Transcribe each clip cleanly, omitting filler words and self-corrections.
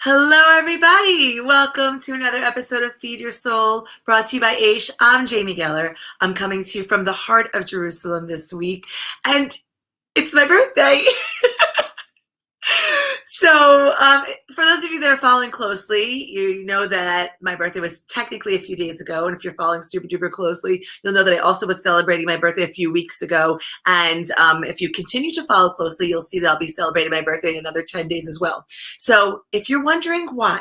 Hello, everybody. Welcome to another episode of Feed Your Soul, brought to you by Aish. I'm Jamie Geller. I'm coming to you from the heart of Jerusalem this week, and it's my birthday. So, for those of you that are following closely, you know that my birthday was technically a few days ago. And if you're following super duper closely, you'll know that I also was celebrating my birthday a few weeks ago. And if you continue to follow closely, you'll see that I'll be celebrating my birthday in another 10 days as well. So if you're wondering why,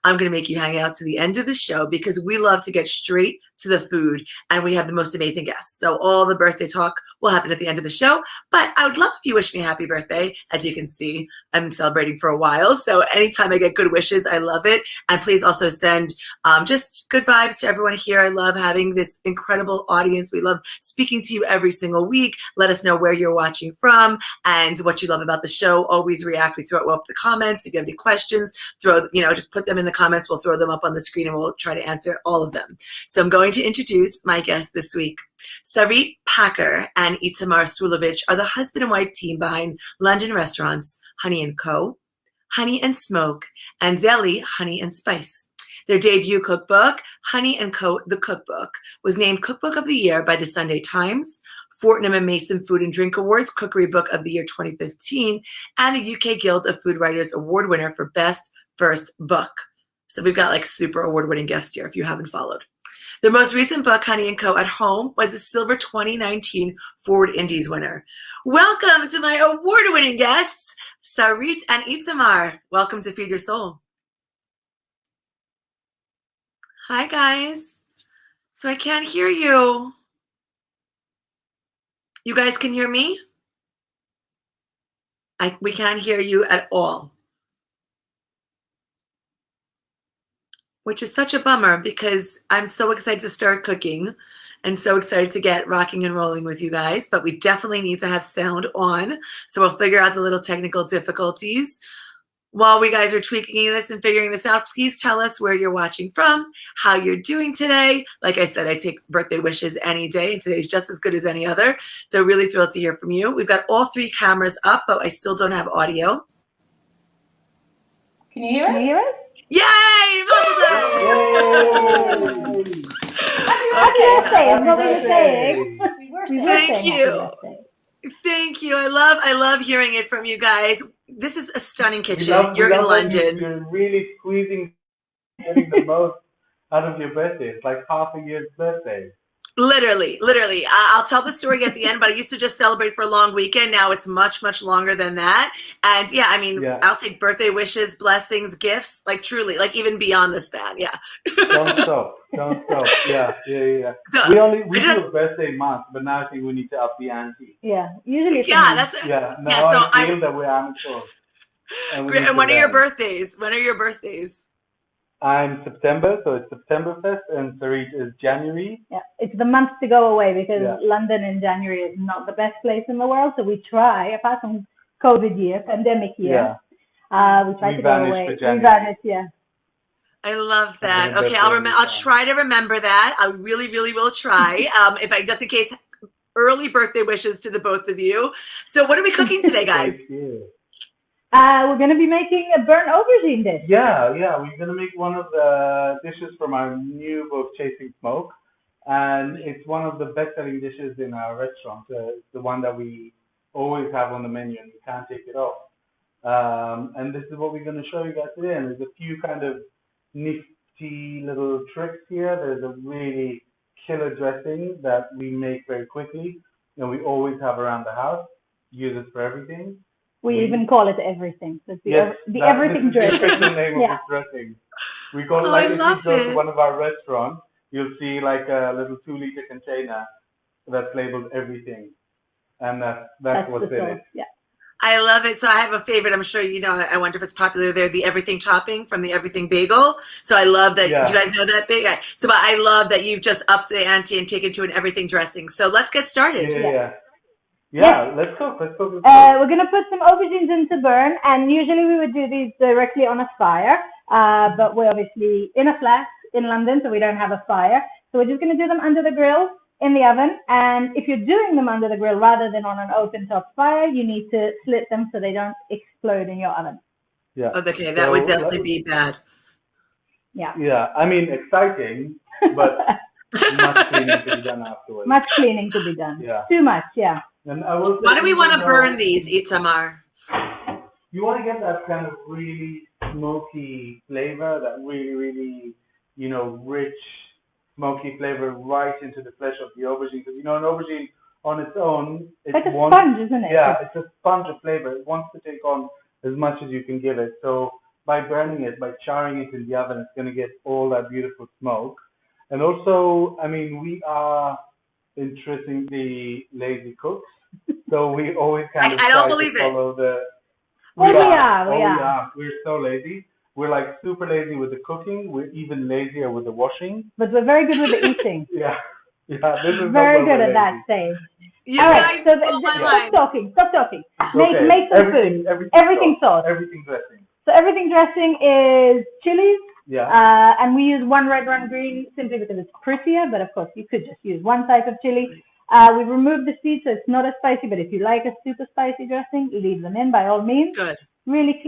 I'm going to make you hang out to the end of the show because we love to get straight to the food and we have the most amazing guests. So all the birthday talk will happen at the end of the show. But I would love if you wish me a happy birthday. As you can see, I've been celebrating for a while. So anytime I get good wishes, I love it. And please also send just good vibes to everyone here. I love having this incredible audience. We love speaking to you every single week. Let us know where you're watching from and what you love about the show. Always react. We throw it up in the comments. If you have any questions, just put them in the comments. We'll throw them up on the screen and we'll try to answer all of them. So I'm going to introduce my guest this week. Sarit Packer and Itamar Srulvoich are the husband and wife team behind London restaurants Honey and Co., Honey and Smoke, and Deli Honey and Spice. Their debut cookbook, Honey and Co., the Cookbook, was named Cookbook of the Year by the Sunday Times, Fortnum and Mason Food and Drink Awards Cookery Book of the Year 2015, and the UK Guild of Food Writers Award winner for Best First Book. So we've got like super award-winning guests here if you haven't followed. Their most recent book, Honey & Co. at Home, was a Silver 2019 Forward Indies winner. Welcome to my award-winning guests, Sarit and Itamar. Welcome to Feed Your Soul. Hi, guys. So I can't hear you. You guys can hear me? We can't hear you at all. Which is such a bummer because I'm so excited to start cooking and so excited to get rocking and rolling with you guys, but we definitely need to have sound on. So we'll figure out the little technical difficulties. While we guys are tweaking this and figuring this out, please tell us where you're watching from, how you're doing today. Like I said, I take birthday wishes any day, and today's just as good as any other. So really thrilled to hear from you. We've got all three cameras up, but I still don't have audio. Can you hear us? Yay! Happy birthday! That's what we were saying. Thank you. Thank you. I love hearing it from you guys. This is a stunning kitchen. You're in London. You're really getting the most out of your birthday. It's like half a year's birthday. Literally. I'll tell the story at the end, but I used to just celebrate for a long weekend. Now it's much, much longer than that. And I'll take birthday wishes, blessings, gifts, like truly, like even beyond the span. Yeah. Don't stop. Yeah. So, we do a birthday month, but now I think we need to up the ante. Yeah, usually. I feel that we're amateurs. And when are your birthdays? I'm September, so it's Septemberfest, and Sarit is January. Yeah, it's the month to go away because London in January is not the best place in the world. So we try, apart from COVID year, pandemic year, we try to go away. We vanish, I love that. Okay, I'll try to remember that. I really, really will try. Just in case, early birthday wishes to the both of you. So what are we cooking today, guys? Thank you. We're going to be making a burnt aubergine dish. Yeah. We're going to make one of the dishes from our new book, Chasing Smoke. And it's one of the best-selling dishes in our restaurant. It's the one that we always have on the menu and we can't take it off. And this is what we're going to show you guys today. And there's a few kind of nifty little tricks here. There's a really killer dressing that we make very quickly. And we always have around the house. Use it for everything. We even call it everything. So it's the everything dressing. That's the name of this dressing. We call it if you go to one of our restaurants, you'll see like a little 2-liter container that's labeled everything. And that's what's in it. Yeah. I love it. So I have a favorite. I'm sure you know. I wonder if it's popular there. The everything topping from the everything bagel. So I love that. Yeah. Do you guys know that big? So I love that you've just upped the ante and taken to an everything dressing. So let's get started. Yeah, let's cook. We're going to put some aubergines into burn, and usually we would do these directly on a fire, but we're obviously in a flat in London, so we don't have a fire. So we're just going to do them under the grill in the oven, and if you're doing them under the grill rather than on an open top fire, you need to slit them so they don't explode in your oven. Yeah. Okay, that would So, definitely be bad. Yeah. yeah, I mean, exciting, but much cleaning to be done afterwards. Much cleaning to be done. Yeah. Too much, yeah. And I will Why say, do we even want to burn though these, Itamar? you want to get that kind of really smoky flavor, that really, really, rich smoky flavor right into the flesh of the aubergine. Because, an aubergine on its own, It's like a sponge, isn't it? yeah, it's a sponge of flavor. It wants to take on as much as you can give it. So by burning it, by charring it in the oven, it's going to get all that beautiful smoke. And also, I mean, we are interestingly lazy cooks, so we always kind of I try don't to believe it. follow the. We are. We're so lazy. We're like super lazy with the cooking. We're even lazier with the washing. But we're very good with the eating. Yeah, this is Very not good where at that stage. You All guys right, so stole my stop line. talking. Okay. Make some food. Everything sauce. Everything dressing. So everything dressing is chilies, Yeah. and we use one red, one green simply because it's prettier, but of course you could just use one type of chili. We remove the seeds so it's not as spicy, but if you like a super spicy dressing, leave them in by all means. Good. Really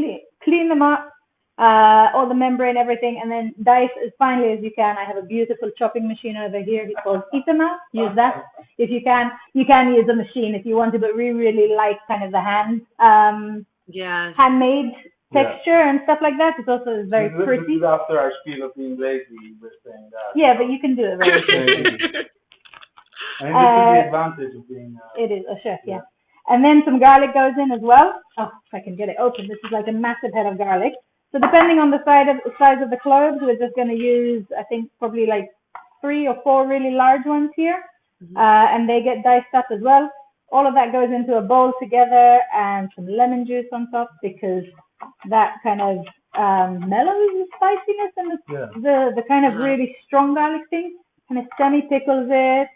clean them up, all the membrane, everything, and then dice as finely as you can. I have a beautiful chopping machine over here. It's called Itamar. Use that if you can. You can use a machine if you want to, but we really like kind of the Yes. handmade texture and stuff like that. It's also very pretty. This is after our spiel of being lazy, we're saying that. Yeah, but you can do it very pretty. I mean, this is the advantage of being. It is a chef, yeah. And then some garlic goes in as well. Oh, if I can get it open. This is like a massive head of garlic. So depending on the size of the cloves, we're just going to use, I think, probably like 3 or 4 really large ones here. And they get diced up as well. All of that goes into a bowl together and some lemon juice on top because that kind of mellows the spiciness and the kind of really strong garlic thing. Kind of semi-pickles it.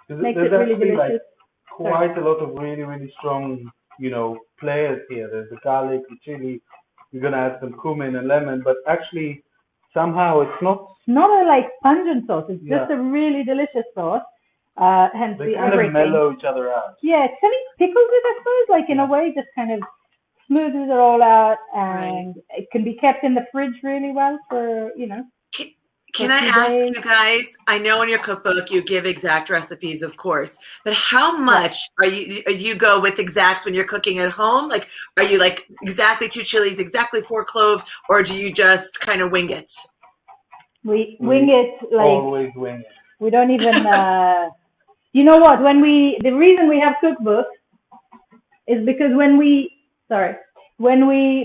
Makes it really delicious. Quite a lot of really, really strong, players here. There's the garlic, the chili. You're gonna add some cumin and lemon, but actually, somehow it's not. Not a like pungent sauce. It's just a really delicious sauce. Hence they the kind of mellow each other out. Yeah, it semi-pickles it, I suppose. Like in a way, just kind of smoothes it all out, and it can be kept in the fridge really well for Can I ask you guys? I know in your cookbook you give exact recipes, of course, but how much are you go with exacts when you're cooking at home? Like, are you like exactly 2 chilies, exactly 4 cloves, or do you just kind of wing it? We wing it like always wing it. We don't even. You know what? The reason we have cookbooks is because the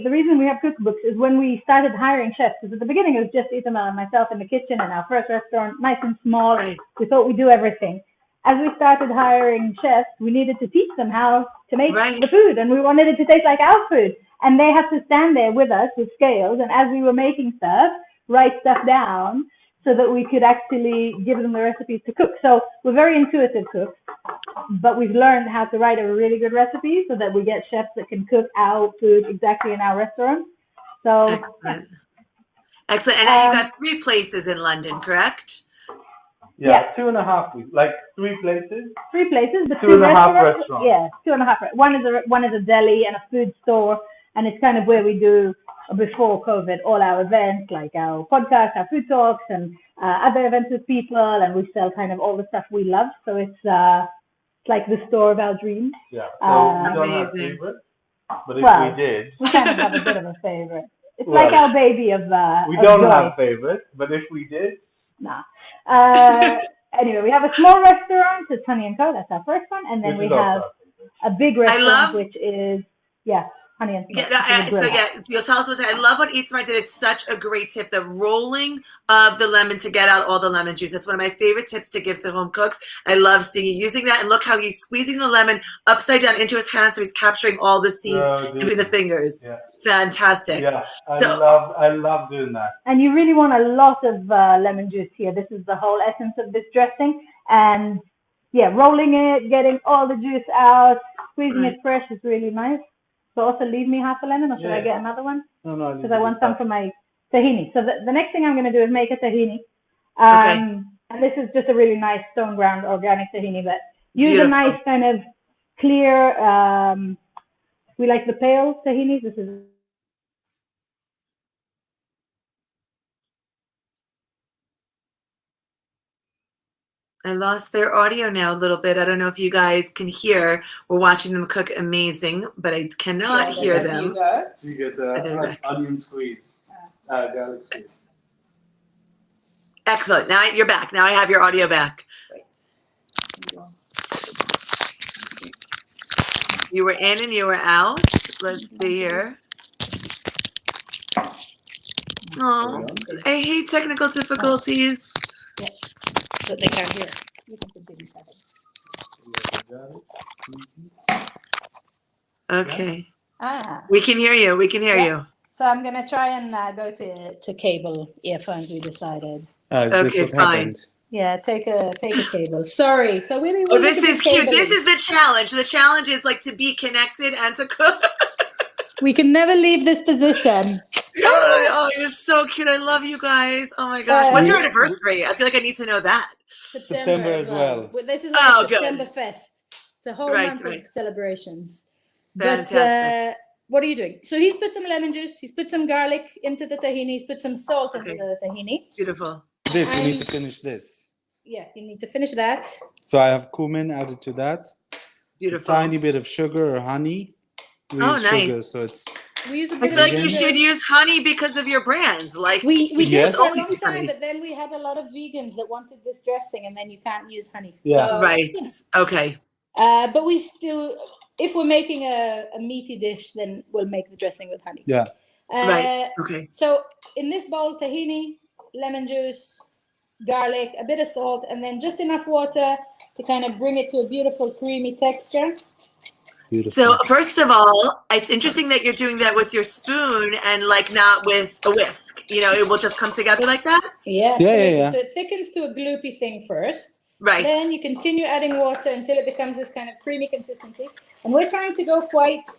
reason we have cookbooks is when we started hiring chefs. Because at the beginning it was just Itamar and myself in the kitchen in our first restaurant, nice and small. Right. We thought we'd do everything. As we started hiring chefs, we needed to teach them how to make the food, and we wanted it to taste like our food. And they had to stand there with us with scales, and as we were making stuff, write stuff down so that we could actually give them the recipes to cook. So we're very intuitive cooks, but we've learned how to write a really good recipe so that we get chefs that can cook our food exactly in our restaurant. So excellent. And you got 3 places in London, correct? Yeah, 2.5. Like 3 places. 3 places, but 2.5 restaurants. Yeah, 2.5. One is a deli and a food store, and it's kind of where we do before COVID all our events, like our podcast, our food talks, and other events with people, and we sell kind of all the stuff we love. So it's like the store of our dreams. Yeah. So we don't have favorites, but if we did, we kind of have a bit of a favorite. It's like our baby of. We don't have favorites, but if we did. Nah. Anyway, we have a small restaurant, it's Tahini and Chili, that's our first one, and then we have a big restaurant, which is Tahini and Chili. You'll tell us what I love what Itamar did. It's such a great tip, the rolling of the lemon to get out all the lemon juice. That's one of my favorite tips to give to home cooks. I love seeing you using that, and look how he's squeezing the lemon upside down into his hand, so he's capturing all the seeds between the fingers. Yeah. Fantastic. Yeah, I love doing that. And you really want a lot of lemon juice here. This is the whole essence of this dressing. And rolling it, getting all the juice out, squeezing it fresh is really nice. So also leave me half a lemon, or should I get another one? No. Because I want some for my tahini. So the next thing I'm going to do is make a tahini. And this is just a really nice stone ground organic tahini, but use a nice kind of clear, we like the pale tahinis. This is I lost their audio now a little bit. I don't know if you guys can hear. We're watching them cook amazing, but I cannot hear them. You get onion squeeze, garlic squeeze. Excellent. Now you're back. Now I have your audio back. Great. You were in and you were out. Let's see here. Oh, I hate technical difficulties. But they can't hear. You can continue having. Okay. Ah. We can hear you. We can hear you. So I'm gonna try and go to cable earphones. We decided. Okay, fine. Yeah, take a cable. Sorry. So really. Oh, this is cute. This is the challenge. The challenge is like to be connected and to cook. We can never leave this position. Oh, you're so cute. I love you guys. Oh my gosh. What's your anniversary? I feel like I need to know that. September as well. This is like September Fest. It's a whole month of celebrations. Fantastic. But what are you doing? So he's put some lemon juice. He's put some garlic into the tahini. He's put some salt into the tahini. Beautiful. You need to finish this. Yeah, you need to finish that. So I have cumin added to that. Beautiful. A tiny bit of sugar or honey. We use nice. Sugar, so it's. We use a I bit feel like you should use honey because of your brands. Like we did for a long time, honey. but then we had a lot of vegans that wanted this dressing, and then you can't use honey. Yeah. So, right. Okay. But we still, if we're making a meaty dish, then we'll make the dressing with honey. Yeah. Right. Okay. So in this bowl, tahini, lemon juice, garlic, a bit of salt, and then just enough water to kind of bring it to a beautiful creamy texture. Beautiful. So first of all, it's interesting that you're doing that with your spoon and like not with a whisk. You know, it will just come together like that. Yeah. Yeah. So it thickens to a gloopy thing first. Right. Then you continue adding water until it becomes this kind of creamy consistency. And we're trying to go quite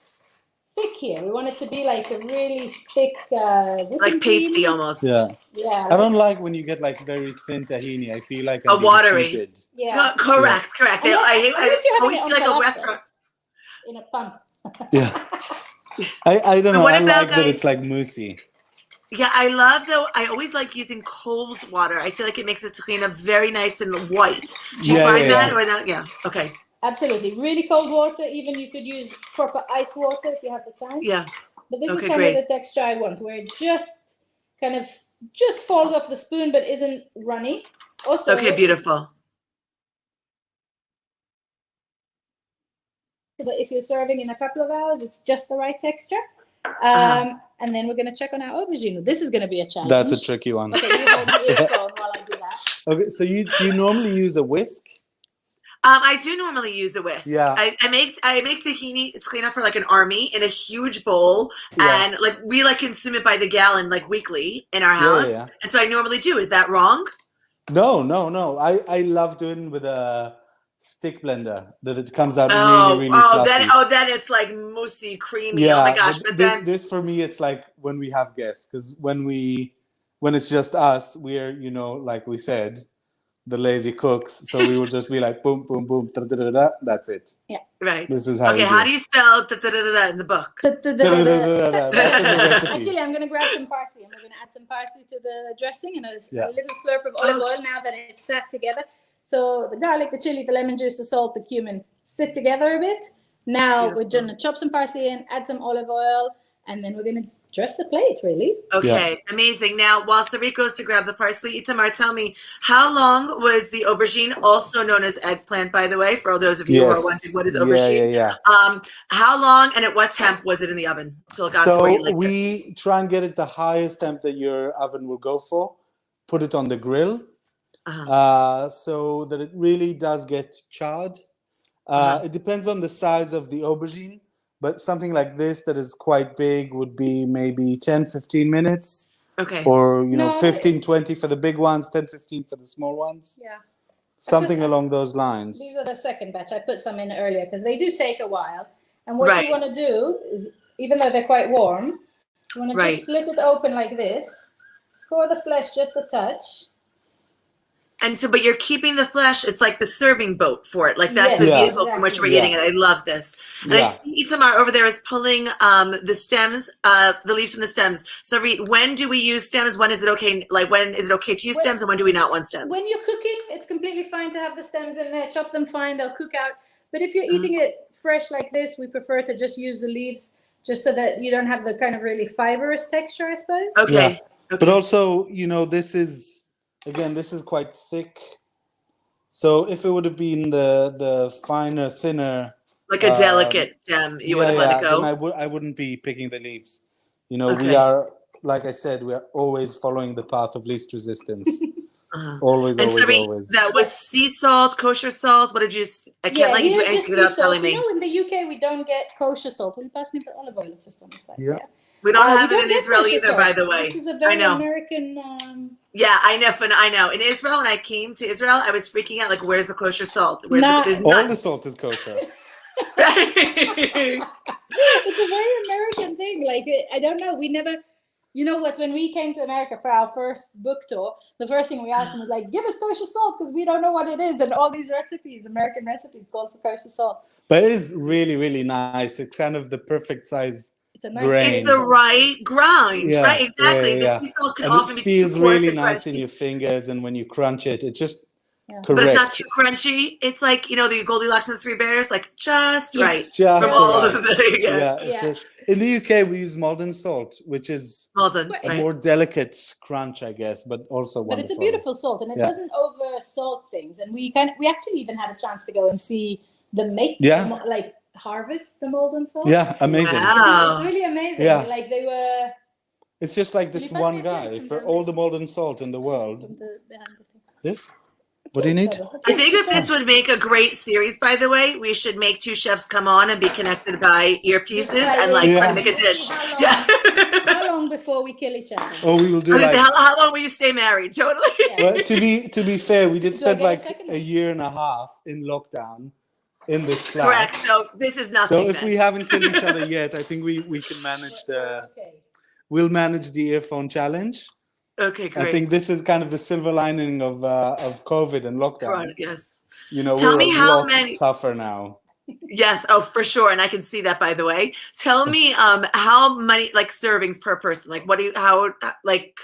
thick here. We want it to be like a really thick, like pasty almost. Yeah. Yeah. I don't like when you get like very thin tahini. I feel like A I'm being watery. cheated. Yeah. Correct. And I always feel like a restaurant. In a pan. Yeah. I don't know. What I about, like that it's like moussey. Yeah, I love though. I always like using cold water. I feel like it makes the tahini very nice and white. Do you find that or not? Yeah. Okay. Absolutely. Really cold water. Even you could use proper ice water if you have the time. Yeah. But this is kind of the texture I want, where it just kind of just falls off the spoon but isn't runny. Also. Okay, beautiful. So that if you're serving in a couple of hours, it's just the right texture. And then we're going to check on our aubergine. This is going to be a challenge. That's a tricky one. Okay, you hold the earphone while I do that. Okay, so do you normally use a whisk? I do normally use a whisk. Yeah. I make tahini for like an army in a huge bowl, and like we like consume it by the gallon like weekly in our house. Yeah. And so I normally do. Is that wrong? No. I love doing with a stick blender that it comes out really fluffy. Then it's like moussey, creamy. Yeah, oh my gosh! But then this for me, it's like when we have guests, because when it's just us, we're like we said, the lazy cooks. So we would just be like boom, boom, boom, da, da, da, da, that's it. Yeah. Right. This is how. Okay. How do you spell da, da, da, da, da in the book? Actually, I'm going to grab some parsley and we're going to add some parsley to the dressing and a little slurp of olive oil now that it's sat together. So the garlic, the chili, the lemon juice, the salt, the cumin sit together a bit. Now we're going to chop some parsley in, add some olive oil, and then we're going to dress the plate, really. Okay, amazing. Now, while Sarit goes to grab the parsley, Itamar, tell me, how long was the aubergine, also known as eggplant, by the way, for all those of you who are wondering what is aubergine? Yeah. How long and at what temp was it in the oven until it got to where you liked we try and get it the highest temp that your oven will go for. Put it on the grill. So that it really does get charred. It depends on the size of the aubergine, but something like this that is quite big would be maybe 10-15 minutes. Okay. Or 15-20 for the big ones, 10-15 for the small ones. Yeah. Something along those lines. These are the second batch. I put some in earlier because they do take a while. And what you want to do is, even though they're quite warm, you want to just slit it open like this, score the flesh just a touch. And so, but you're keeping the flesh. It's like the serving boat for it. Like that's Yes, the Yeah. vehicle from which we're exactly. eating it. I love this. And I Yeah. see Itamar over there is pulling the stems, the leaves from the stems. Sarit, when do we use stems? When is it okay? Like when is it okay to use When- stems, and when do we not want stems? When you're cooking, it's completely fine to have the stems in there. Chop them fine; they'll cook out. But if you're eating it fresh like this, we prefer to just use the leaves, just so that you don't have the kind of really fibrous texture, I suppose. Okay. Yeah. Okay. But also, this is quite thick. So if it would have been the finer, thinner, Like a delicate stem, you would have let it go. then I wouldn't be picking the leaves. We Okay. are, like I said, we are always following the path of least resistance. Always, And always, Sarit, always. that was sea salt, kosher salt. What did you? I can't let you do here, just anything sea without salt. telling me. In the UK, we don't get kosher salt. Will you pass me the olive oil? It's just on the side. Yeah. We don't We have it don't in get Israel kosher either, salt. by the way. This is a I very know. American. Yeah, I know. In Israel, when I came to Israel, I was freaking out. Like, where's the kosher salt? Where's Nah. there's All none. the salt is kosher. It's a very American thing. Like, I don't know. We never, you know what? When we came to America for our first book tour, the first thing we asked them was like, "Give us kosher salt," because we don't know what it is, and all these recipes, American recipes, called for kosher salt. But it is really, really nice. It's kind of the perfect size. It's a nice. Grain. It's the right grind, Yeah, right? Exactly. yeah. The sea salt can And often it be feels too coarse really and nice in crunchy. your fingers, and when you crunch it, it's just Yeah. correct. But it's not too crunchy. It's like, the Goldilocks and the Three Bears, like just Yeah. right. Just From all right. of the, Yeah. Yeah. In the UK, we use Maldon salt, which is Well done. It's a Right. more delicate crunch, I guess, but also But it's wonderful. a beautiful salt, and it Yeah. doesn't over salt things. And we actually even had a chance to go and see them make, Yeah. like harvest the Maldon salt. Yeah, amazing. Wow. It's really amazing. Yeah. Like they were. It's just like this Can you pass one me a plate guy from for down all there? the Maldon salt in the world. From behind the thing. This? What do you need? I think that this would make a great series, by the way. We should make two chefs come on and be connected by earpieces and like try to make a dish. Yeah. How long before we kill each other? Oh, we will do I was gonna say, like. how long will you stay married? Totally. Well, to be fair, we did Do I spend get a like second a one? year and a half in lockdown in this flat. Correct. So this is nothing. So if then. we haven't killed each other yet, I think we can manage Okay. we'll manage the earphone challenge. Okay, great. I think this is kind of the silver lining of COVID and lockdown. Correct, yes. We're Tell me a how lot many. tougher now. Yes. Oh, for sure. And I can see that, by the way. Tell me how many like servings per person? Like, what do you, how, like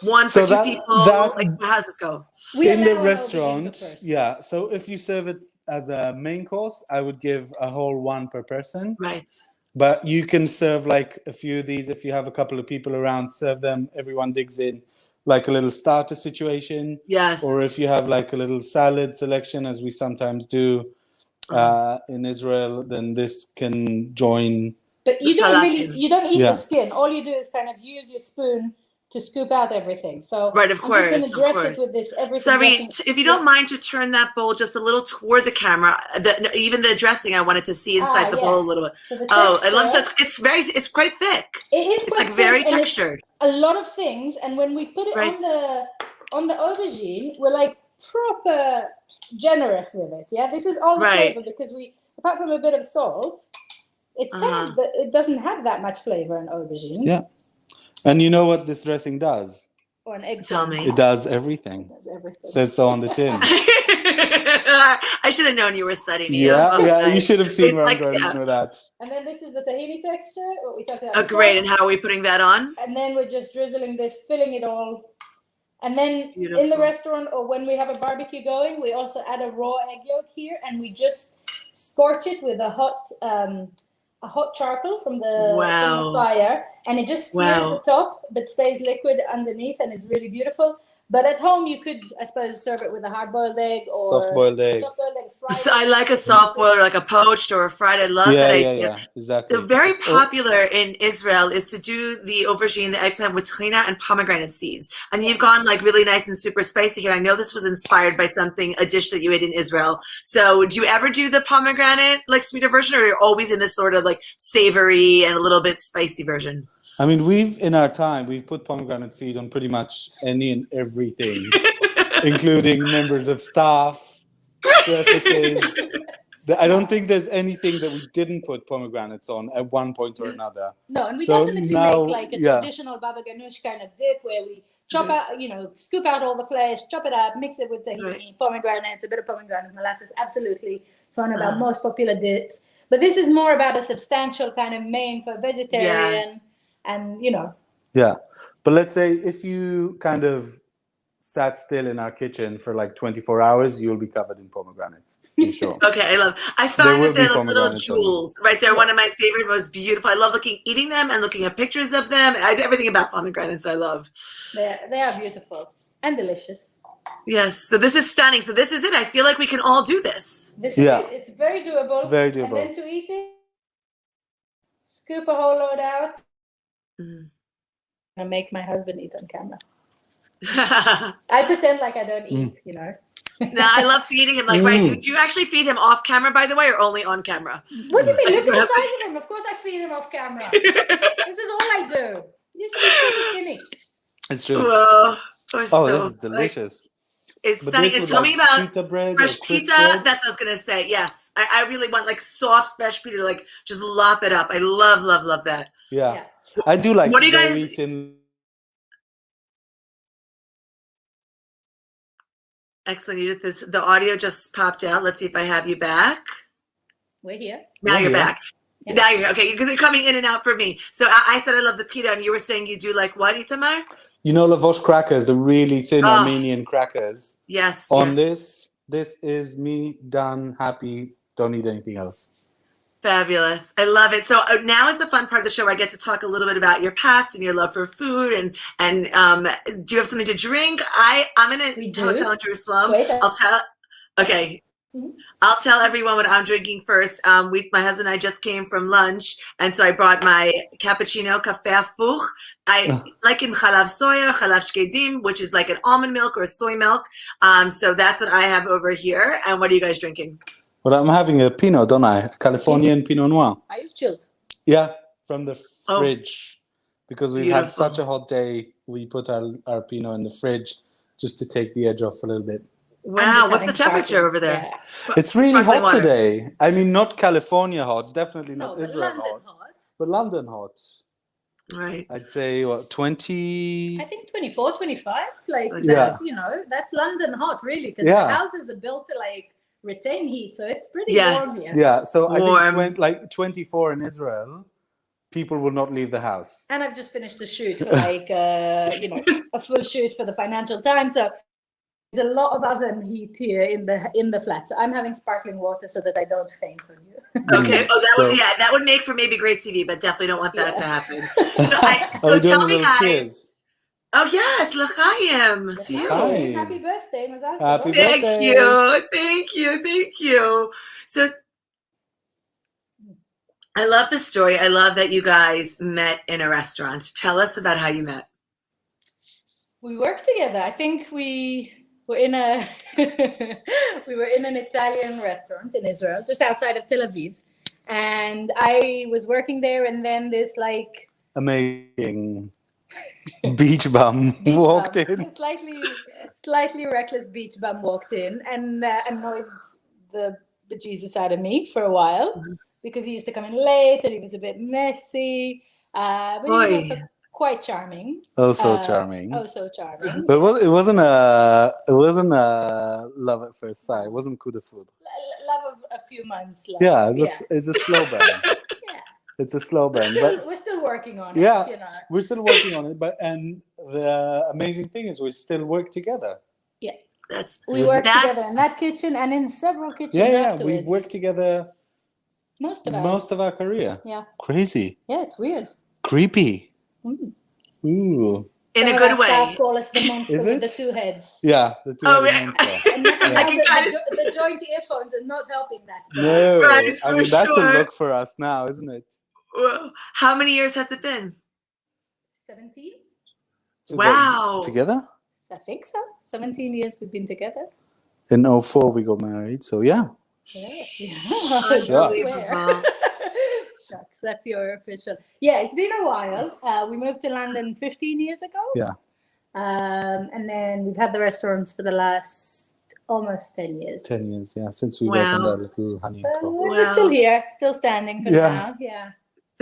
one for So two that- people? that- Like, how does this go? We In allow the an aubergine per restaurant, person. yeah. So if you serve it as a main course, I would give a whole one per person. Right. But you can serve like a few of these if you have a couple of people around. Serve them. Everyone digs in, like a little starter situation. Yes. Or if you have like a little salad selection, as we sometimes do in Israel, then this can join. But you The don't salatin. you don't eat Yeah. the skin. All you do is kind of use your spoon to scoop out everything. So Right, of I'm course, just of going to dress course. it with this everything. Sorry, dressing. if you don't mind to turn that bowl just a little toward the camera. Even the dressing, I wanted to see inside the yeah. bowl a little bit. So the Oh, I love texture- that. It's quite thick. It is It's quite like very thick, and it's textured. a lot of things, and when we put it Right. on the aubergine, we're like proper generous with it. Yeah, this is all the Right. flavor because we, apart from a bit of salt, it's kind of it doesn't have that much flavor in aubergine. Yeah. And you know what this dressing does? Or an eggplant. Tell me. It does everything. Does everything. Says so on the tin. I should have known you were studying. Yeah, you should have seen It's where like, I'm going yeah. with that. And then this is the tahini texture, what we talked about. Oh, before. great. And how are we putting that on? And then we're just drizzling this, filling it all. And then in the Beautiful. restaurant or when we have a barbecue going, we also add a raw egg yolk here, and we just scorch it with a hot charcoal from the Wow. fire, and it just sears Wow. the top but stays liquid underneath, and is really beautiful. But at home, you could, I suppose, serve it with a hard-boiled egg or Soft-boiled egg. soft-boiled egg fried. So I like a soft boiled or like a poached or a fried. I love that idea. Exactly. So very popular in Israel is to do the aubergine, the eggplant with tahina and pomegranate seeds. And you've gone like really nice and super spicy here. I know this was inspired by a dish that you ate in Israel. So do you ever do the pomegranate like sweeter version, or you're always in this sort of like savory and a little bit spicy version? I mean, we've put pomegranate seed on pretty much any and everything, including members of staff, surfaces. I don't think there's anything that we didn't put pomegranates on at one point or another. No, and we So definitely now- make like a yeah. traditional baba ganoush kind of dip where we chop out, scoop out all the flesh, chop it up, mix it with tahini, pomegranates, a bit of pomegranate molasses. Absolutely. It's one of our most popular dips. But this is more about a substantial kind of main for vegetarian and, Yeah. But let's say if you kind of sat still in our kitchen for like 24 hours, you'll be covered in pomegranates, for sure. Okay, I find will that they're be like little pomegranates on them. jewels, right? They're one of my favorite, most beautiful. I love eating them and looking at pictures of them. Everything about pomegranates I love. They are beautiful and delicious. Yes, so this is stunning. So this is it. I feel like we can all do this. This is it. It's very doable. Very doable. And then to eat it, scoop a whole load out. And make my husband eat on camera. I pretend like I don't eat, No, I love feeding him. Right? Do you actually feed him off camera, by the way, or only on camera? What do you mean? Look at the size of him. Of course I feed him off camera. This is all I do. You should be so skinny. It's true. Whoa. This is delicious. It's stunning. And tell me about pita bread, fresh pita. bread. That's what I was going to say. Yes. I really want soft, fresh pita to just lop it up. I love, love, love that. Yeah. I do like what do you guys... very thin. Excellent, Edith. The audio just popped out. Let's see if I have you back. We're here. Now you're back. Yes. Now you're okay, because you're coming in and out for me. So I said I love the pita, and you were saying you do like what, Itamar? Lavosh crackers, the really thin Armenian crackers. Yes. This is me done, happy, don't need anything else. Fabulous. I love it. So now is the fun part of the show where I get to talk a little bit about your past and your love for food. And do you have something to drink? I'm in a hotel in Jerusalem. Okay. I'll tell everyone what I'm drinking first. My husband and I just came from lunch, and so I brought my cappuccino, café hafuch. I like in chalav soya, chalav shkedim, which is like an almond milk or soy milk. So that's what I have over here. And what are you guys drinking? Well, I'm having a Pinot, don't I? Californian Pinot Noir. Are you chilled? Yeah, from the fridge. Because we've had such a hot day, we put our Pinot in the fridge just to take the edge off a little bit. Wow, what's the temperature over there? Yeah. It's really hot today. I mean, not California hot, definitely not Israel hot, but London hot. Right. I'd say, 20? I think 24, 25. That's London hot, really, because the houses are built to retain heat, so it's pretty warm here. Yeah, so I think 24 in Israel, people will not leave the house. And I've just finished the shoot for a full shoot for the Financial Times, so there's a lot of oven heat here in the flat. So I'm having sparkling water so that I don't faint on you. Okay. Oh, that would make for maybe great TV, but definitely don't want that to happen. So tell me, guys. Cheers. Oh yes, l'chaim to you. Happy birthday, Mazal. Happy birthday. Thank you. So I love the story. I love that you guys met in a restaurant. Tell us about how you met. We worked together. I think we were in an Italian restaurant in Israel, just outside of Tel Aviv, and I was working there, and then this amazing beach bum walked in. Slightly reckless beach bum walked in and annoyed the bejesus out of me for a while because he used to come in late and he was a bit messy, but he was also quite charming. Oh, so charming. But it wasn't a love at first sight. It wasn't coup de foudre. Love of a few months. It's a slow burn. It's a slow burn. We're still working on it. Yeah, we're still working on it. And the amazing thing is we still work together. Yeah, we work together in that kitchen and in several kitchens afterwards. We've worked together most of our career. Yeah. Crazy. Yeah, it's weird. Creepy. Mm. Ooh. In a good way. Staff call us the monster with the two heads. Yeah, the two-headed monster. And the joint earphones are not helping that. No, I mean, that's a look for us now, isn't it? Well, how many years has it been? 17. Wow. Together? I think so. 17 years we've been together. In 2004 we got married, so yeah. Shucks, that's your official. Yeah, it's been a while. We moved to London 15 years ago. Yeah. And then we've had the restaurants for the last almost 10 years. 10 years, yeah, since we opened our little honey and We're still here, still standing for now. Yeah.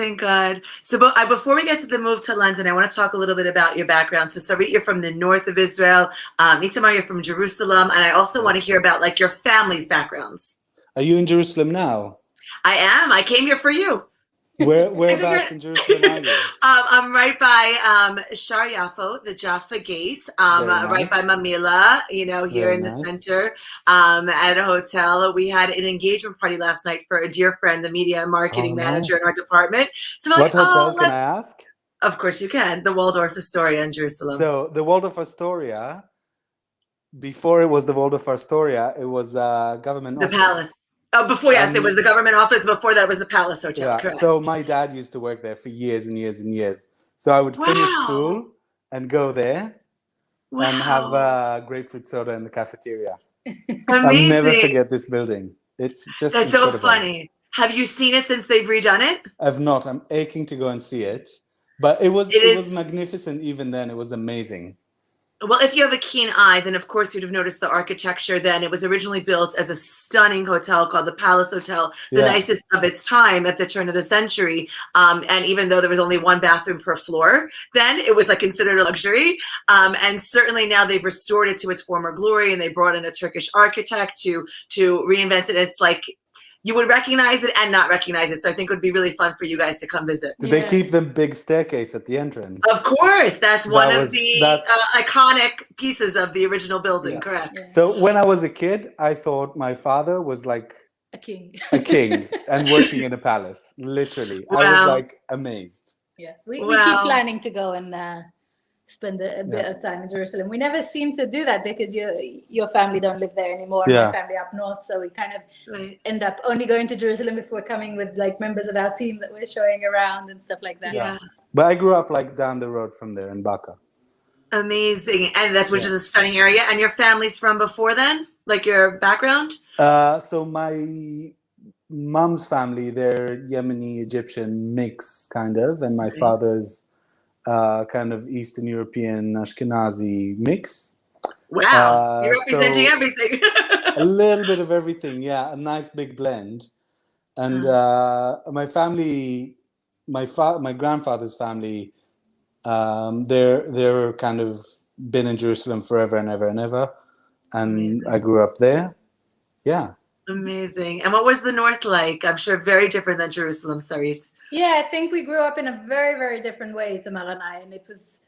Thank God. So before we get to the move to London, I want to talk a little bit about your background. So Sarit, you're from the north of Israel. Itamar, you're from Jerusalem. And I also want to hear about like your family's backgrounds. Are you in Jerusalem now? I am. I came here for you. Whereabouts in Jerusalem are you? I'm right by Shar Yafo, the Jaffa Gate, right by Mamila, here Very in the nice. center, at a hotel. We had an engagement party last night for a dear friend, the media marketing manager in our department. So What hotel can I ask? Of course you can. The Waldorf Astoria in Jerusalem. So the Waldorf Astoria, before it was the Waldorf Astoria, it was a government office. The palace. Oh, before, yes, it was the government office. Before that was the Palace Hotel, Yeah, correct. so my dad used to work there for years and years and years. So I would finish school and go there and have grapefruit soda in the cafeteria. Amazing. I'll never forget this building. It's just That's incredible. so funny. Have you seen it since they've redone it? I've not. I'm aching to go and see it. But it was magnificent even then. It was amazing. Well, if you have a keen eye, then of course you'd have noticed the architecture then. It was originally built as a stunning hotel called the Palace Hotel, the nicest of its time at the turn of the century. And even though there was only one bathroom per floor, then it was like considered a luxury. And certainly now they've restored it to its former glory, and they brought in a Turkish architect to reinvent it. It's like you would recognize it and not recognize it. So I think it would be really fun for you guys to come visit. Did they keep the big staircase at the entrance? Of course. That's one of the iconic pieces of the original building, correct? Yeah. So when I was a kid, I thought my father was like a king and working in a palace, literally. Wow. I was like amazed. Yeah, we keep planning to go and spend a bit of time in Jerusalem. We never seem to do that because your family don't live there anymore. My family up north, so we kind of end up only going to Jerusalem if we're coming with like members of our team that we're showing around and stuff like that. Yeah. But I grew up like down the road from there in Baka. Amazing. And which is a stunning area. And your family's from before then? Like your background? So my mom's family, they're Yemeni Egyptian mix kind of, and my father's kind of Eastern European Ashkenazi mix. Wow, you're representing everything. A little bit of everything, a nice big blend. And my family, my grandfather's family, they're kind of been in Jerusalem forever and ever and ever. And amazing. I grew up there. Yeah. Amazing. And what was the North like? I'm sure very different than Jerusalem, Sarit. Yeah, I think we grew up in a very, very different way, Tamar and I, and it was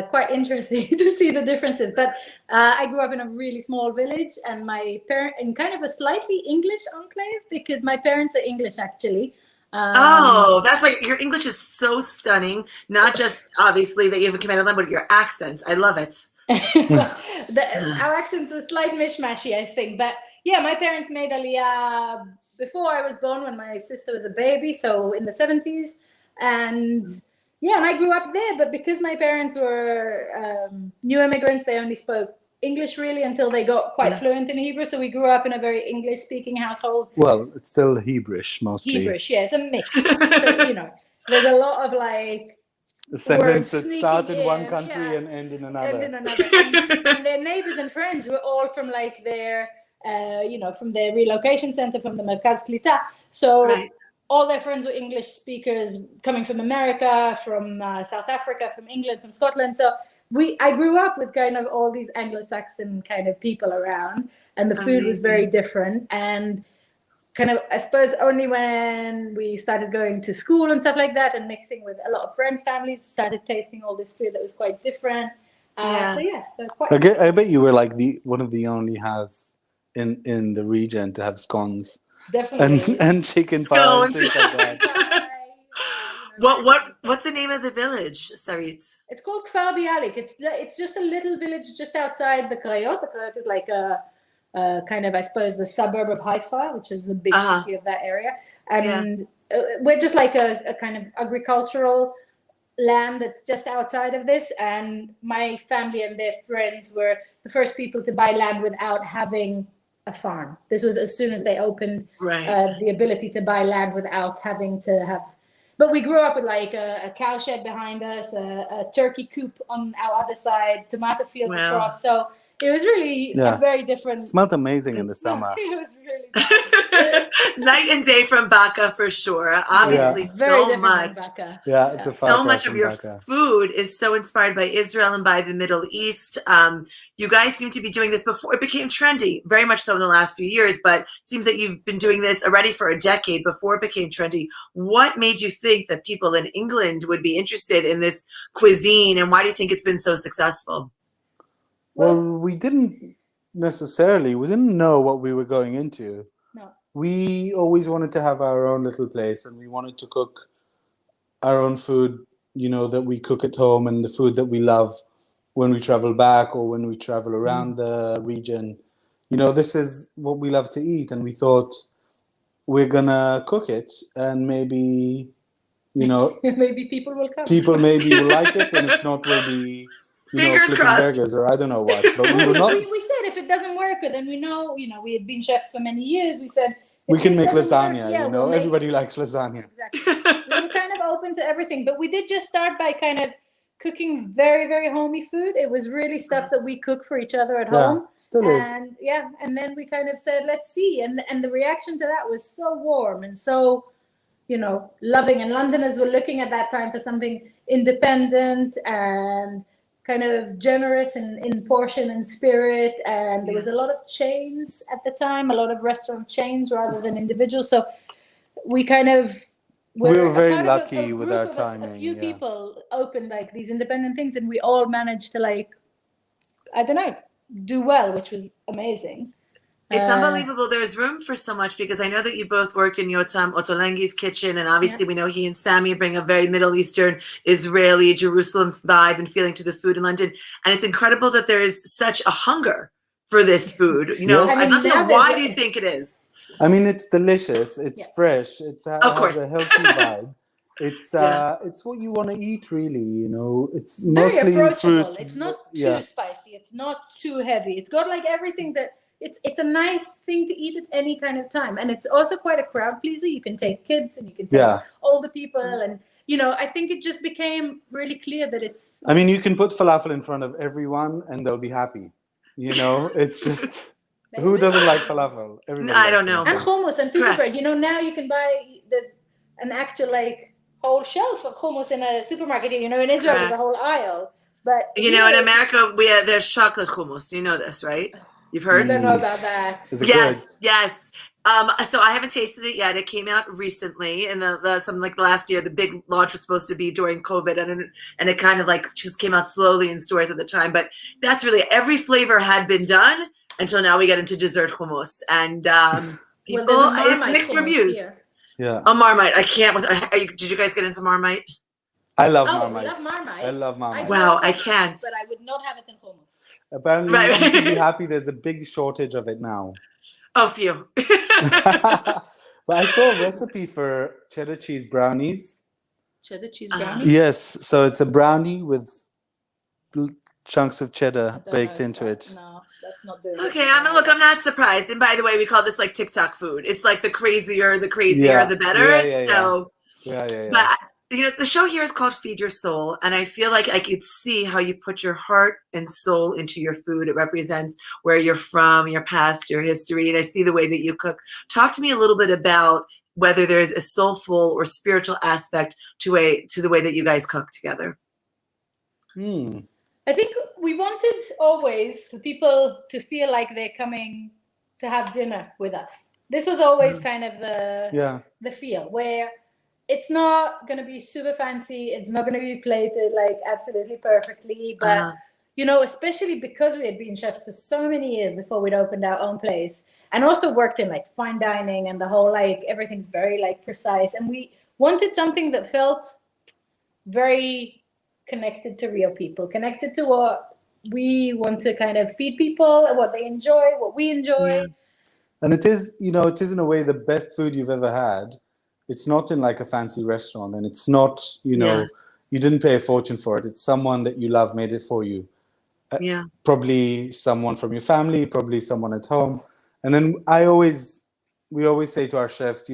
quite interesting to see the differences. But I grew up in a really small village, and my parents in kind of a slightly English enclave because my parents are English actually. That's why your English is so stunning. Not just obviously that you have a command of language, but your accent. I love it. Our accents are slight mishmashy, I think, but yeah, my parents made Aliyah before I was born when my sister was a baby, so in the 70s. And yeah, and I grew up there, but because my parents were new immigrants, they only spoke English really until they got quite fluent in Hebrew. So we grew up in a very English-speaking household. Well, it's still Hebrish mostly. Hebrish, yeah, it's a mix. So, there's a lot of like the sentence that start in one country and end in another. And their neighbors and friends were all from like their, from their relocation center, from the Merkaz Klita. So all their friends were English speakers coming from America, from South Africa, from England, from Scotland. So I grew up with kind of all these Anglo-Saxon kind of people around, and the food was very different. And kind of, I suppose, only when we started going to school and stuff like that and mixing with a lot of friends' families, started tasting all this food that was quite different. So quite. I bet you were like one of the only house in the region to have scones. Definitely. And chicken pie and things like that. What's the name of the village, Sarit? It's called Kfar Bialik. It's just a little village just outside the Krayot. The Krayot is like a kind of, I suppose, the suburb of Haifa, which is the big city of that area. And we're just like a kind of agricultural land that's just outside of this. And my family and their friends were the first people to buy land without having a farm. This was as soon as they opened the ability to buy land without having to have. But we grew up with like a cow shed behind us, a turkey coop on our other side, tomato fields across. So it was really a very different. It smelled amazing in the summer. It was really nice. Night and day from Baka for sure. Obviously, It's very so different much. than Baka. Yeah, it's a far So cry much of from your Baka. food is so inspired by Israel and by the Middle East. You guys seem to be doing this before it became trendy, very much so in the last few years, but it seems that you've been doing this already for a decade before it became trendy. What made you think that people in England would be interested in this cuisine, and why do you think it's been so successful? Well, we didn't know what we were going into. No. We always wanted to have our own little place, and we wanted to cook our own food, that we cook at home, and the food that we love when we travel back or when we travel around the region. This is what we love to eat, and we thought we're gonna cook it, and maybe, Maybe people will come. people maybe will like it, and if not, we'll be, Fingers flipping crossed. burgers or I don't know what. But we will not. We said if it doesn't work, then we know, we had been chefs for many years. We said We if can this make doesn't lasagna, work, we'll make- everybody likes lasagna. Exactly. We were kind of open to everything, but we did just start by kind of cooking very, very homey food. It was really stuff that we cook for each other at home. Still is. And then we kind of said, let's see. And the reaction to that was so warm and so, loving. And Londoners were looking at that time for something independent and kind of generous in portion and spirit. And there was a lot of chains at the time, a lot of restaurant chains rather than individuals. So we kind of we were very part of lucky with group our of us, timing. A few people opened like these independent things, and we all managed to do well, which was amazing. It's unbelievable. There's room for so much, because I know that you both worked in Yotam Ottolenghi's kitchen, and obviously we know he and Sammy bring a very Middle Eastern, Israeli, Jerusalem vibe and feeling to the food in London. And it's incredible that there is such a hunger for this food. I'd love to know, why do you think it is? I mean, it's delicious. It's fresh. It has a healthy vibe. It's what you want to eat, really. It's mostly very fruit. approachable. It's not too spicy. It's not too heavy. It's got like everything that. It's a nice thing to eat at any kind of time, and it's also quite a crowd pleaser. You can take kids and you can take older people, and I think it just became really clear that it's. I mean, you can put falafel in front of everyone, and they'll be happy. It's just who doesn't like falafel? Everybody. I don't know. And hummus and pita bread. Now you can buy there's an actual whole shelf of hummus in a supermarket. In Israel there's a whole aisle, but in America there's chocolate hummus. You know this, right? You've heard? I don't know about that. Yes. So I haven't tasted it yet. It came out recently, and the last year. The big launch was supposed to be during COVID, and it kind of just came out slowly in stores at the time. But that's really every flavor had been done until now. We get into dessert hummus, and people, it's mixed reviews. Here. Yeah. A Marmite. I can't. Did you guys get into Marmite? I love Marmite. We love Marmite. I love Marmite. Wow, I can't. But I would not have it in hummus. Apparently, you should be happy. There's a big shortage of it now. Oh, phew. But I saw a recipe for cheddar cheese brownies. Cheddar cheese brownies? Yes. So it's a brownie with chunks of cheddar baked into it. No, that's not doing Okay, I'm not surprised. And by the way, we call this TikTok food. It's the crazier, the better. Yeah. But the show here is called Feed Your Soul, and I feel like I could see how you put your heart and soul into your food. It represents where you're from, your past, your history, and I see the way that you cook. Talk to me a little bit about whether there's a soulful or spiritual aspect to the way that you guys cook together. I think we wanted always for people to feel like they're coming to have dinner with us. This was always kind of the feel where it's not going to be super fancy. It's not going to be plated absolutely perfectly. But, especially because we had been chefs for so many years before we'd opened our own place, and also worked in fine dining and the whole everything's very precise. And we wanted something that felt very connected to real people, connected to what we want to kind of feed people and what they enjoy, what we enjoy. Yeah. And it is, it is in a way the best food you've ever had. It's not in a fancy restaurant, and it's not, you didn't pay a fortune for it. It's someone that you love made it for you. Probably someone from your family, probably someone at home. And then we always say to our chefs,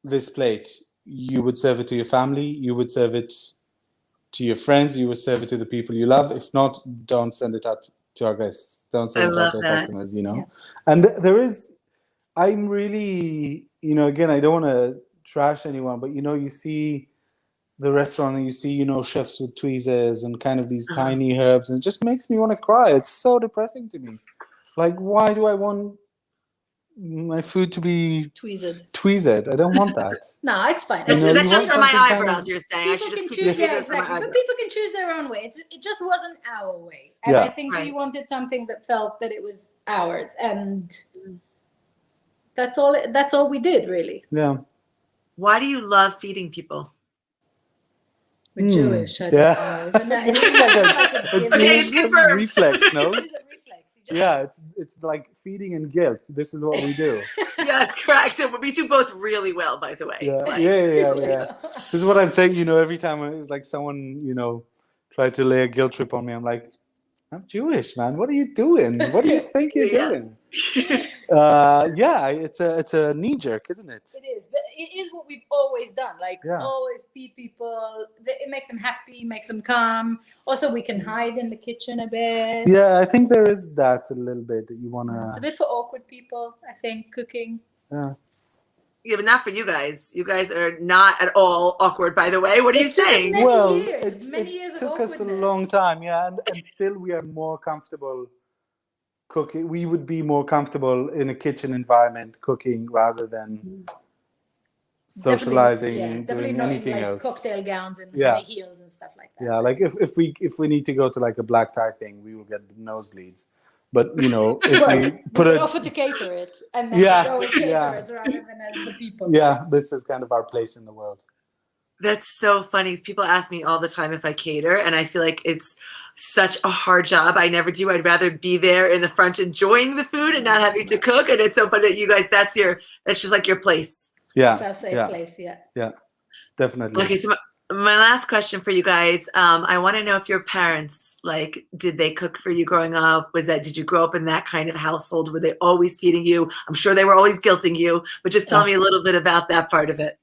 this plate, you would serve it to your family, you would serve it to your friends, you would serve it to the people you love. If not, don't send it out to our guests. Don't send it out to our customers, And there is, I'm really, again, I don't want to trash anyone, but you see the restaurant and you see, chefs with tweezers and kind of these tiny herbs, and it just makes me want to cry. It's so depressing to me. Like, why do I want my food to be tweezed? I don't want that. No, it's fine. That's you just want for my something eyebrows, you're saying. I People should can just choose, keep yeah, it for my exactly. But eyebrows. people can choose their own way. It just wasn't our way. And Yeah. I think we wanted something that felt that it was ours. And that's all we did, really. Yeah. Why do you love feeding people? We're Jewish. I don't Yeah. know. Isn't that, This is like a Okay, it's Jewish confirmed. reflex, no? It is a reflex. You just, Yeah, it's like feeding and guilt. This is what we do. Yes, correct. So we do both really well, by the way. Yeah, Like, yeah. This is what I'm saying. Every time it's like someone, tried to lay a guilt trip on me, I'm like, I'm Jewish, man. What are you doing? What do you think you're Yeah. doing? It's a knee jerk, isn't it? It is. But it is what we've always done. Like, Yeah. always feed people. It makes them happy, makes them calm. Also, we can hide in the kitchen a bit. Yeah, I think there is that a little bit that you It's a wanna. bit for awkward people, I think, cooking. Yeah. Yeah, but not for you guys. You guys are not at all awkward, by the way. What are you It took us saying? many Well, years, many years it of took us a awkwardness. long time, yeah, and still we are more comfortable cooking. We would be more comfortable in a kitchen environment cooking rather than socializing, Definitely doing not anything in, like, else. cocktail gowns and Yeah. high heels and stuff like that. Yeah, like if we need to go to like a black tie thing, we will get nosebleeds. But if we put we it, offer to cater it, and then Yeah, go as caterers yeah. rather than as the people. yeah, this is kind of our place in the world. That's so funny. People ask me all the time if I cater, and I feel like it's such a hard job. I never do. I'd rather be there in the front enjoying the food and not having to cook. And it's so funny that you guys, that's just like your place. Yeah, It's our safe yeah, place, yeah. yeah, definitely. Okay, so my last question for you guys, I want to know if your parents, like, did they cook for you growing up? Did you grow up in that kind of household? Were they always feeding you? I'm sure they were always guilting you, but just tell me a little bit about that part of it.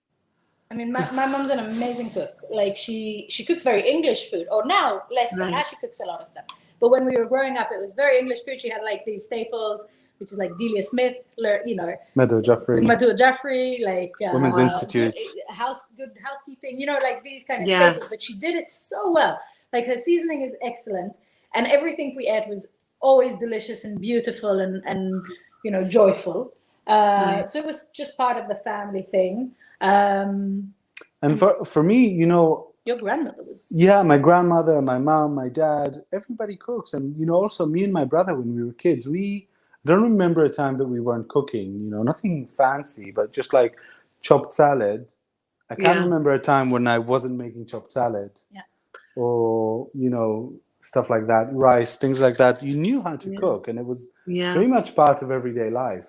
I mean, my mom's an amazing cook. Like, she cooks very English food, or now less. Right. Now she cooks a lot of stuff. But when we were growing up, it was very English food. She had like these staples, which is like Delia Smith, Meadow Joffrey. Matua Jaffrey, like Women's Institute. good housekeeping, like these kind of Yes. staples. But she did it so well. Like, her seasoning is excellent, and everything we ate was always delicious and beautiful and joyful. So it was just part of the family thing. And for me, Your grandmother was. yeah, my grandmother, my mom, my dad, everybody cooks. And, also me and my brother, when we were kids, I don't remember a time that we weren't cooking, nothing fancy, but just like chopped salad. I can't remember a time when I wasn't making chopped salad. Yeah. Or, stuff like that, rice, things like that. You knew how to cook, and it was very much part of everyday life.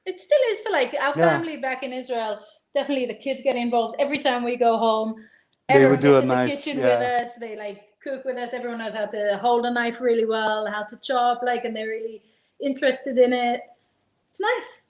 It still is for like our family back in Israel. Definitely the kids get involved every time we go home. They would do gets a in nice, the kitchen with us. They like cook with us. Everyone knows how to hold a knife really well, how to chop, and they're really interested in it. It's nice.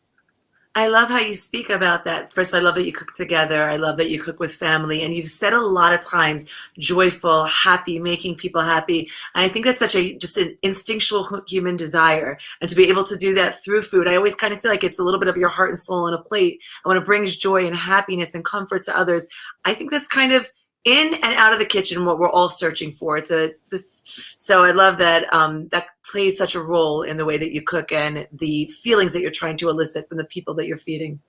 I love how you speak about that. First of all, I love that you cook together. I love that you cook with family. And you've said a lot of times, joyful, happy, making people happy. And I think that's just an instinctual human desire. And to be able to do that through food, I always kind of feel like it's a little bit of your heart and soul on a plate. And when it brings joy and happiness and comfort to others, I think that's kind of in and out of the kitchen what we're all searching for. So I love that that plays such a role in the way that you cook and the feelings that you're trying to elicit from the people that you're feeding.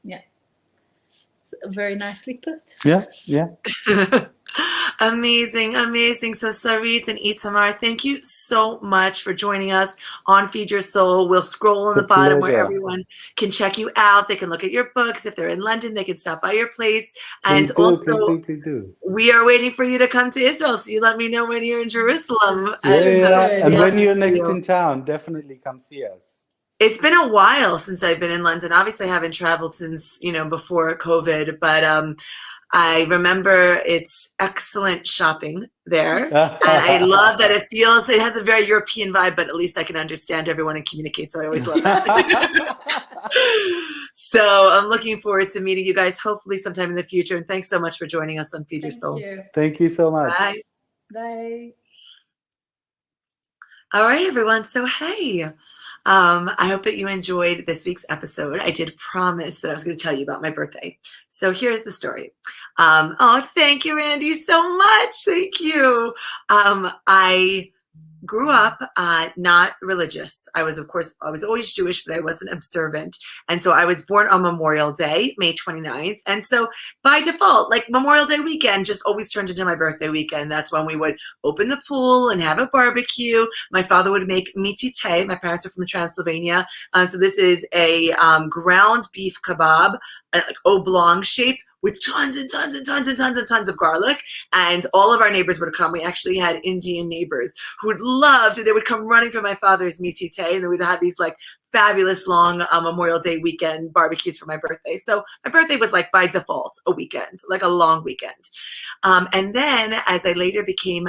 Yeah. It's very nicely put. Yeah. Amazing. So Sarit and Itamar, thank you so much for joining us on Feed Your Soul. We'll scroll on the bottom where everyone can check you out. They can look at your books. If they're in London, they can stop by your place. And Please do. we are waiting for you to come to Israel. So you let me know when you're in Jerusalem. And when you're next in town, definitely come see us. It's been a while since I've been in London. Obviously, I haven't traveled since, before COVID, but I remember it's excellent shopping there. And I love that it has a very European vibe, but at least I can understand everyone and communicate. So I always love that. So I'm looking forward to meeting you guys hopefully sometime in the future. And thanks so much for joining us on Feed Your Soul. Thank you so much. Bye. Bye. All right, everyone. So, hey. I hope that you enjoyed this week's episode. I did promise that I was going to tell you about my birthday. So here's the story. Oh, thank you, Randy, so much. Thank you. I grew up not religious. I was always Jewish, but I wasn't observant. And so I was born on Memorial Day, May 29th. And so by default, like Memorial Day weekend just always turned into my birthday weekend. That's when we would open the pool and have a barbecue. My father would make mitite. My parents are from Transylvania. So this is a ground beef kebab, like oblong shape, with tons and tons and tons and tons and tons of garlic. And all of our neighbors would come. We actually had Indian neighbors who would love to, they would come running from my father's mitite, and then we'd have these like fabulous long Memorial Day weekend barbecues for my birthday. So my birthday was like by default a weekend, like a long weekend. And then as I later became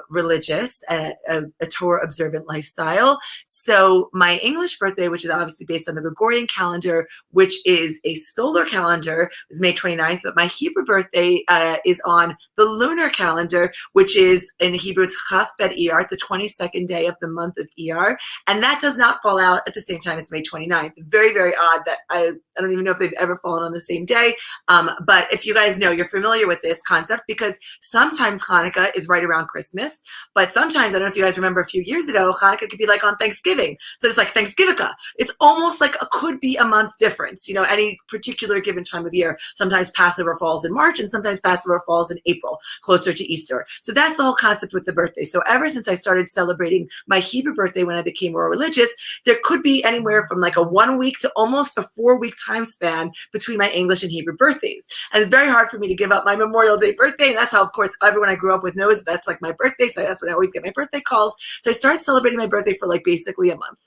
religious and a Torah observant lifestyle, so my English birthday, which is obviously based on the Gregorian calendar, which is a solar calendar, is May 29th, but my Hebrew birthday is on the lunar calendar, which is in Hebrew, it's Chaf Bet Iyar, the 22nd day of the month of Iyar. And that does not fall out at the same time as May 29th. Very, very odd that I don't even know if they've ever fallen on the same day. But if you guys know, you're familiar with this concept, because sometimes Hanukkah is right around Christmas, but sometimes, I don't know if you guys remember a few years ago, Hanukkah could be like on Thanksgiving. So it's like Thanksgiving-a. It's almost like could be a month difference, any particular given time of year. Sometimes Passover falls in March, and sometimes Passover falls in April, closer to Easter. So that's the whole concept with the birthday. So ever since I started celebrating my Hebrew birthday when I became more religious, there could be anywhere from like a 1 week to almost a 4-week time span between my English and Hebrew birthdays. And it's very hard for me to give up my Memorial Day birthday. And that's how, of course, everyone I grew up with knows that's like my birthday. So that's when I always get my birthday calls. So I started celebrating my birthday for like basically a month.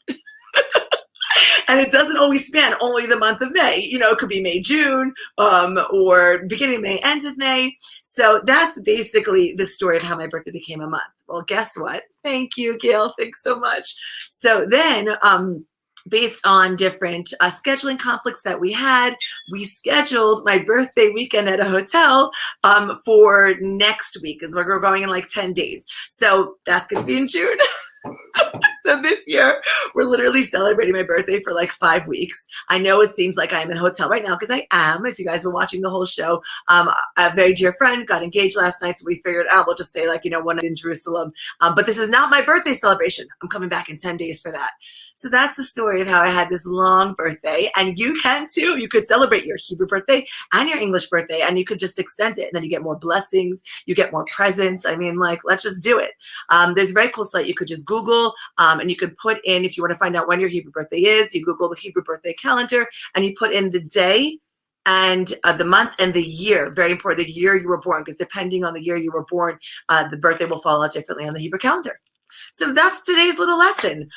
And it doesn't always span only the month of May. It could be May, June, or beginning of May, end of May. So that's basically the story of how my birthday became a month. Well, guess what? Thank you, Gail. Thanks so much. So then, based on different scheduling conflicts that we had, we scheduled my birthday weekend at a hotel for next week, because we're going in like 10 days. So that's going to be in June. So this year, we're literally celebrating my birthday for like 5 weeks. I know it seems like I'm in a hotel right now, because I am. If you guys were watching the whole show, a very dear friend got engaged last night, so we figured out we'll just say like, one night in Jerusalem. But this is not my birthday celebration. I'm coming back in 10 days for that. So that's the story of how I had this long birthday, and you can too. You could celebrate your Hebrew birthday and your English birthday, and you could just extend it, and then you get more blessings, you get more presents. I mean, like, let's just do it. There's a very cool site you could just Google, and you could put in, if you want to find out when your Hebrew birthday is, you Google the Hebrew birthday calendar, and you put in the day and the month and the year. Very important, the year you were born, because depending on the year you were born, the birthday will fall out differently on the Hebrew calendar. So that's today's little lesson.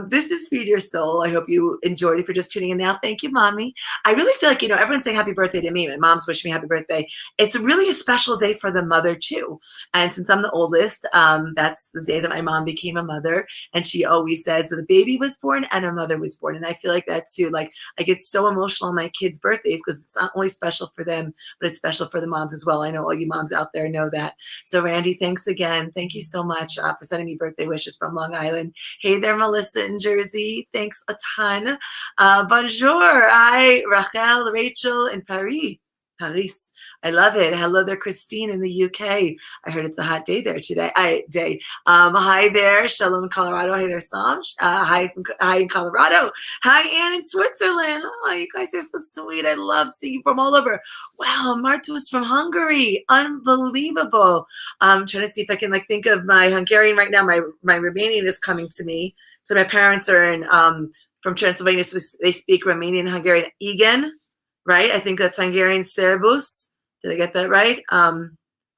This is Feed Your Soul. I hope you enjoyed. If you're just tuning in now, thank you, Mommy. I really feel like, everyone's saying happy birthday to me. My mom's wishing me happy birthday. It's really a special day for the mother, too. And since I'm the oldest, that's the day that my mom became a mother. And she always says that a baby was born and a mother was born. And I feel like that, too. Like, I get so emotional on my kids' birthdays, because it's not only special for them, but it's special for the moms as well. I know all you moms out there know that. So, Randy, thanks again. Thank you so much for sending me birthday wishes from Long Island. Hey there, Melissa in Jersey. Thanks a ton. Bonjour. Hi, Rachel, Rachel in Paris. I love it. Hello there, Christine in the UK. I heard it's a hot day there today. Hi there, Shalom in Colorado. Hi there, Sam. Hi in Colorado. Hi, Anne in Switzerland. Oh, you guys are so sweet. I love seeing you from all over. Wow, Martu's from Hungary. Unbelievable. I'm trying to see if I can think of my Hungarian right now. My Romanian is coming to me. So my parents are in from Transylvania, so they speak Romanian, Hungarian. Igen. Right? I think that's Hungarian. Servus. Did I get that right?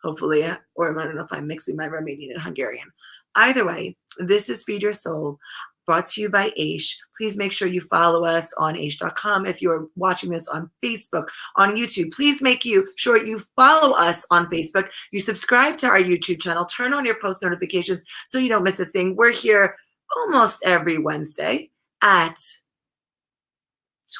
Hopefully, or I don't know if I'm mixing my Romanian and Hungarian. Either way, this is Feed Your Soul, brought to you by Aish. Please make sure you follow us on aish.com. If you're watching this on Facebook, on YouTube, please make sure you follow us on Facebook. You subscribe to our YouTube channel. Turn on your post notifications so you don't miss a thing. We're here almost every Wednesday at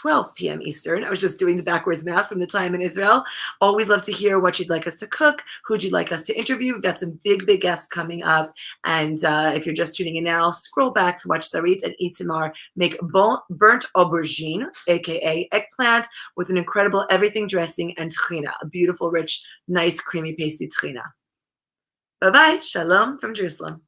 12 p.m. Eastern. I was just doing the backwards math from the time in Israel. Always love to hear what you'd like us to cook, who'd you like us to interview. We've got some big guests coming up. And if you're just tuning in now, scroll back to watch Sarit and Itamar make burnt aubergine, aka eggplant, with an incredible everything dressing and tahina, a beautiful, rich, nice, creamy, pasty tahina. Bye-bye. Shalom from Jerusalem.